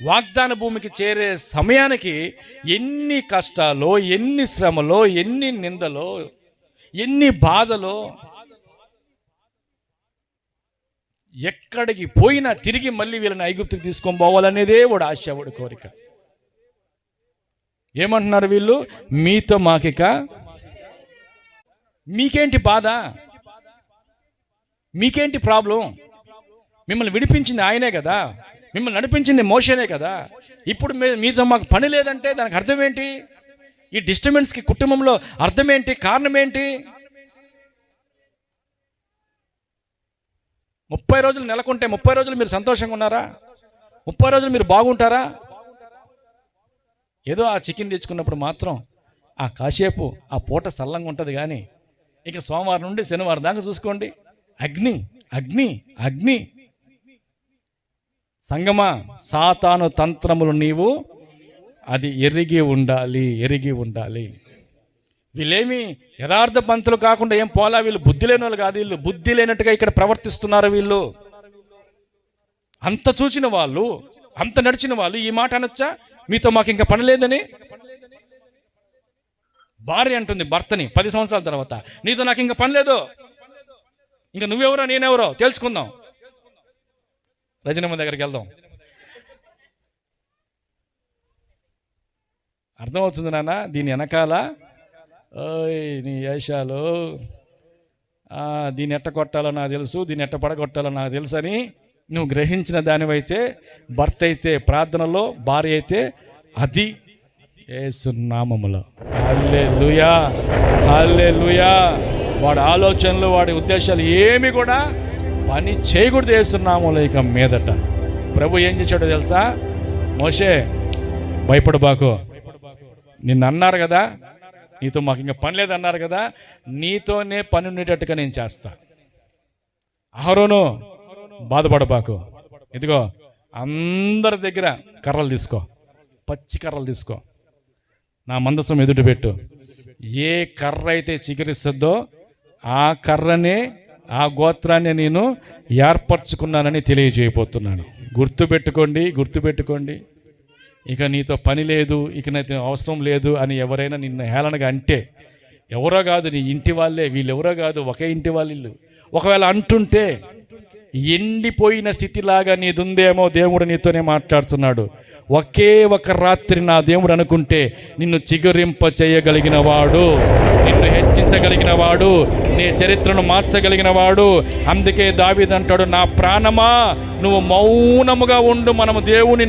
వాగ్దాన భూమికి చేరే సమయానికి ఎన్ని కష్టాలో, ఎన్ని శ్రమలో, ఎన్ని నిందలో, ఎన్ని బాధలో, ఎక్కడికి పోయినా తిరిగి మళ్ళీ వీళ్ళని ఐగుప్తుకి తీసుకొని పోవాలనేదే వాడు ఆశ, వాడి కోరిక. ఏమంటున్నారు వీళ్ళు? మీతో మాకిక మీకేంటి బాధ, మీకేంటి ప్రాబ్లం? మిమ్మల్ని విడిపించింది ఆయనే కదా, మిమ్మల్ని నడిపించింది మోషేనే కదా. ఇప్పుడు మీతో మాకు పని లేదంటే దానికి అర్థం ఏంటి? ఈ డిస్టర్బెన్స్కి కుటుంబంలో అర్థం ఏంటి, కారణం ఏంటి? 30 రోజులు నెలకొంటే 30 రోజులు మీరు సంతోషంగా ఉన్నారా? 30 రోజులు మీరు బాగుంటారా? ఏదో ఆ చికెన్ తెచ్చుకున్నప్పుడు మాత్రం ఆ కాసేపు ఆ పూట సల్లంగా ఉంటుంది, కానీ ఇక సోమవారం నుండి శనివారం దాకా చూసుకోండి, అగ్ని అగ్ని అగ్ని. సంగమా, సాతాను తంత్రములు నీవు అది ఎరిగి ఉండాలి, ఎరిగి ఉండాలి. వీళ్ళేమి యథార్థ పంతులు కాకుండా ఏం పోలా, వీళ్ళు బుద్ధి లేని వాళ్ళు కాదు, వీళ్ళు బుద్ధి లేనట్టుగా ఇక్కడ ప్రవర్తిస్తున్నారు. వీళ్ళు అంత చూసిన వాళ్ళు, అంత నడిచిన వాళ్ళు ఈ మాట అనొచ్చా? మీతో మాకు ఇంకా పని లేదని. భార్య అంటుంది భర్తని 10 సంవత్సరాల తర్వాత, నీతో నాకు ఇంకా పని లేదు, ఇంకా నువ్వెవరో నేనెవరో తెలుసుకుందాం, రజనమ్మ దగ్గరికి వెళ్దాం. అర్థమవుతుంది నాన్న దీని వెనకాల? ఓయ్ నీ వేషాలు, దీన్ని ఎట్ట కొట్టాలో నాకు తెలుసు, దీన్ని ఎట్ట పడగొట్టాలో నాకు తెలుసు అని నువ్వు గ్రహించిన దానివైతే, భర్త అయితే ప్రార్థనలో, భార్య అయితే అది యేసు నామములో. హల్లెలూయా, హల్లెలూయా. వాడి ఆలోచనలు, వాడి ఉద్దేశాలు ఏమి కూడా పని చేయకూడదు యేసు నామములో ఇక మీదట. ప్రభు ఏం చేశాడో తెలుసా? మోషే భయపడబాకు, నిన్ను అన్నారు కదా, నీతో మాకు ఇంకా పని లేదన్నారు కదా, నీతోనే పని ఉండేటట్టుగా నేను చేస్తా. అహరోను బాధపడబాకు, ఇదిగో అందరి దగ్గర కర్రలు తీసుకో, పచ్చి కర్రలు తీసుకో, నా మందసం ఎదుట పెట్టు. ఏ కర్ర అయితే చిగురిస్తుందో ఆ కర్రనే, ఆ గోత్రాన్ని నేను ఏర్పరచుకున్నానని తెలియజేయబోతున్నాను. గుర్తుపెట్టుకోండి, గుర్తుపెట్టుకోండి. ఇక నీతో పని లేదు, ఇక నీతో అవసరం లేదు అని ఎవరైనా నిన్ను హేళనగా అంటే, ఎవరో కాదు నీ ఇంటి వాళ్ళే, వీళ్ళెవరో కాదు ఒకే ఇంటి వాళ్ళు ఒకవేళ అంటుంటే, ఎండిపోయిన స్థితిలాగా నీదుందేమో దేవుడు నీతోనే మాట్లాడుతున్నాడు. ఒకే ఒక రాత్రి నా దేవుడు అనుకుంటే నిన్ను చిగురింప చేయగలిగిన వాడు, నిన్ను హెచ్చించగలిగిన వాడు, నీ చరిత్రను మార్చగలిగిన వాడు. అందుకే దావీదు అంటాడు, నా ప్రాణమా నువ్వు మౌనముగా ఉండు, మనము దేవుని